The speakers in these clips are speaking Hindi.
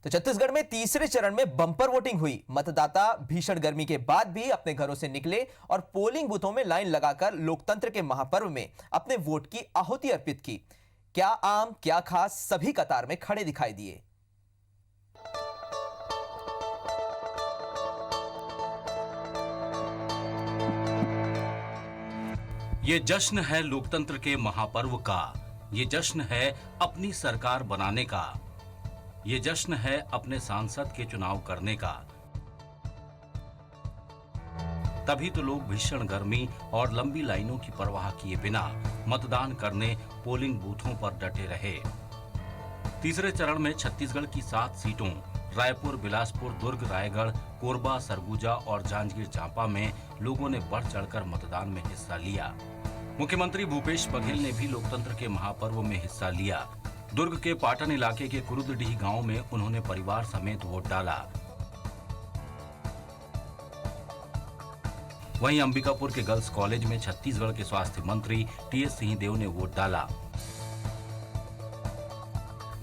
तो छत्तीसगढ़ में तीसरे चरण में बंपर वोटिंग हुई। मतदाता भीषण गर्मी के बाद भी अपने घरों से निकले और पोलिंग बूथों में लाइन लगाकर लोकतंत्र के महापर्व में अपने वोट की आहुति अर्पित की। क्या आम क्या खास, सभी कतार में खड़े दिखाई दिए। ये जश्न है लोकतंत्र के महापर्व का, ये जश्न है अपनी सरकार बनाने का, ये जश्न है अपने सांसद के चुनाव करने का। तभी तो लोग भीषण गर्मी और लंबी लाइनों की परवाह किए बिना मतदान करने पोलिंग बूथों पर डटे रहे। तीसरे चरण में छत्तीसगढ़ की 7 सीटों रायपुर, बिलासपुर, दुर्ग, रायगढ़, कोरबा, सरगुजा और जांजगीर चांपा में लोगों ने बढ़ चढ़कर मतदान में हिस्सा लिया। मुख्यमंत्री भूपेश बघेल ने भी लोकतंत्र के महापर्व में हिस्सा लिया। दुर्ग के पाटन इलाके के कुरुदडीह गांव में उन्होंने परिवार समेत वोट डाला। वहीं अंबिकापुर के गर्ल्स कॉलेज में छत्तीसगढ़ के स्वास्थ्य मंत्री टीएस सिंहदेव ने वोट डाला।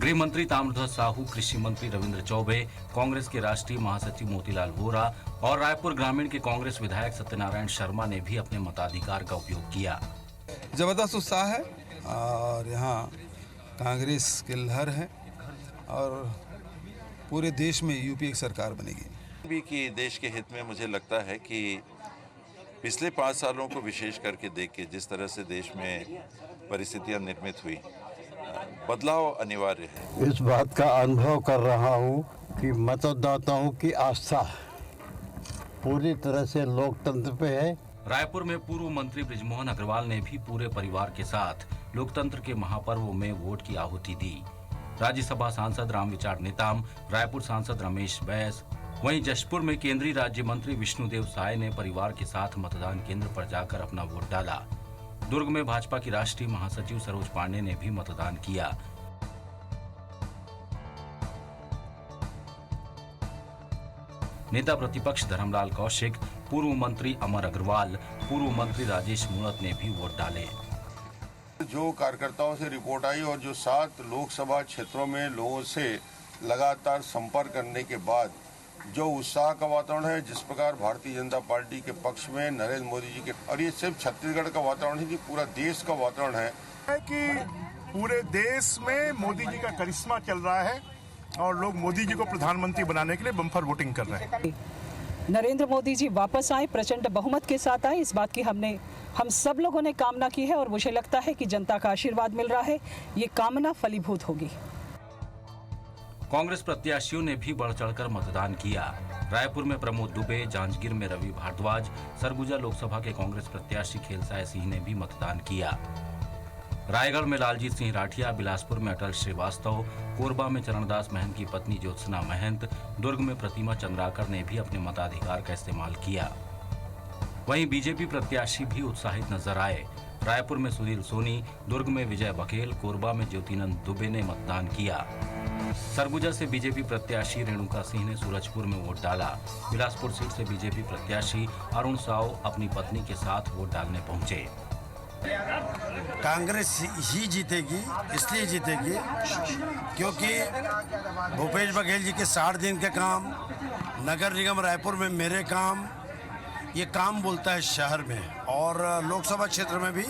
गृह मंत्री ताम्रध्वज साहू, कृषि मंत्री रविंद्र चौबे, कांग्रेस के राष्ट्रीय महासचिव मोतीलाल वोरा और रायपुर ग्रामीण के कांग्रेस विधायक सत्यनारायण शर्मा ने भी अपने मताधिकार का उपयोग किया। जबरदस्त उत्साह है और यहाँ कांग्रेस की लहर है और पूरे देश में यूपी एक सरकार बनेगी। भी कि देश के हित में मुझे लगता है कि पिछले 5 सालों को विशेष करके देख के जिस तरह से देश में परिस्थितियां निर्मित हुई, बदलाव अनिवार्य है। इस बात का अनुभव कर रहा हूँ कि मतदाताओं की आस्था पूरी तरह से लोकतंत्र पे है। रायपुर में पूर्व मंत्री बृजमोहन अग्रवाल ने भी पूरे परिवार के साथ लोकतंत्र के महापर्व में वोट की आहुति दी। राज्यसभा सांसद रामविचार नेताम, रायपुर सांसद रमेश बैस, वहीं जशपुर में केंद्रीय राज्य मंत्री विष्णुदेव साय ने परिवार के साथ मतदान केंद्र पर जाकर अपना वोट डाला। दुर्ग में भाजपा की राष्ट्रीय महासचिव सरोज पांडे ने भी मतदान किया। नेता प्रतिपक्ष धर्मलाल कौशिक, पूर्व मंत्री अमर अग्रवाल, पूर्व मंत्री राजेश मूणत ने भी वोट डाले। जो कार्यकर्ताओं से रिपोर्ट आई और जो 7 लोकसभा क्षेत्रों में लोगों से लगातार संपर्क करने के बाद जो उत्साह का वातावरण है, जिस प्रकार भारतीय जनता पार्टी के पक्ष में नरेंद्र मोदी जी के, और ये सिर्फ छत्तीसगढ़ का वातावरण है, पूरा देश का वातावरण है कि पूरे देश में मोदी जी का करिश्मा चल रहा है और लोग मोदी जी को प्रधानमंत्री बनाने के लिए बम्पर वोटिंग कर रहे हैं। नरेंद्र मोदी जी वापस आए, प्रचंड बहुमत के साथ आए, इस बात की हम सब लोगों ने कामना की है और मुझे लगता है कि जनता का आशीर्वाद मिल रहा है, ये कामना फलीभूत होगी। कांग्रेस प्रत्याशियों ने भी बढ़ चढ़कर मतदान किया। रायपुर में प्रमोद दुबे, जांजगीर में रवि भारद्वाज, सरगुजा लोकसभा के कांग्रेस प्रत्याशी खेलसाय सिंह ने भी मतदान किया। रायगढ़ में लालजीत सिंह राठिया, बिलासपुर में अटल श्रीवास्तव, कोरबा में चरणदास महंत की पत्नी ज्योत्सना महंत, दुर्ग में प्रतिमा चंद्राकर ने भी अपने मताधिकार का इस्तेमाल किया। वहीं बीजेपी प्रत्याशी भी उत्साहित नजर आए। रायपुर में सुनील सोनी, दुर्ग में विजय बघेल, कोरबा में ज्योतिनंद दुबे ने मतदान किया। सरगुजा से बीजेपी प्रत्याशी रेणुका सिंह ने सूरजपुर में वोट डाला। बिलासपुर सीट से बीजेपी प्रत्याशी अरुण साव अपनी पत्नी के साथ वोट डालने पहुंचे। कांग्रेस ही जीतेगी, इसलिए जीतेगी क्योंकि भूपेश बघेल जी के 60 दिन के काम, नगर निगम रायपुर में मेरे काम, ये काम बोलता है शहर में, और लोकसभा क्षेत्र में भी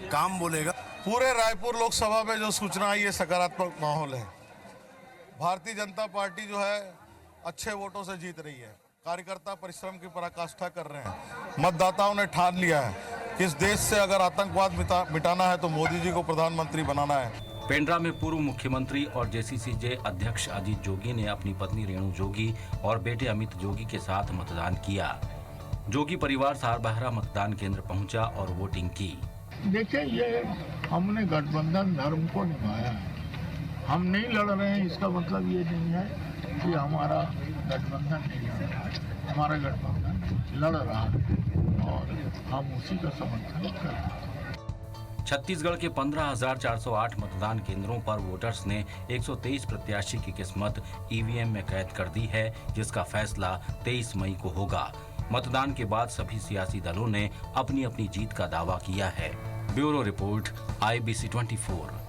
काम बोलेगा। पूरे रायपुर लोकसभा में जो सूचना आई है, सकारात्मक माहौल है। भारतीय जनता पार्टी जो है अच्छे वोटों से जीत रही है। कार्यकर्ता परिश्रम की पराकाष्ठा कर रहे हैं। मतदाताओं ने ठान लिया है कि इस देश से अगर आतंकवाद मिटाना है तो मोदी जी को प्रधानमंत्री बनाना है। पेंड्रा में पूर्व मुख्यमंत्री और जेसीसीजे अध्यक्ष अजीत जोगी ने अपनी पत्नी रेणु जोगी और बेटे अमित जोगी के साथ मतदान किया। जोगी परिवार सारबहरा मतदान केंद्र पहुंचा और वोटिंग की। देखिए, ये हमने गठबंधन धर्म को निभाया है। हम नहीं लड़ रहे हैं, इसका मतलब ये नहीं है कि हमारा गठबंधन नहीं लड़ रहा है। हमारा गठबंधन लड़ रहा है और हम उसी का समर्थन कर रहे हैं। छत्तीसगढ़ के 15,408 मतदान केंद्रों पर वोटर्स ने 123 प्रत्याशी की किस्मत ईवीएम में कैद कर दी है, जिसका फैसला 23 मई को होगा। मतदान के बाद सभी सियासी दलों ने अपनी अपनी जीत का दावा किया है। Bureau report, IBC 24।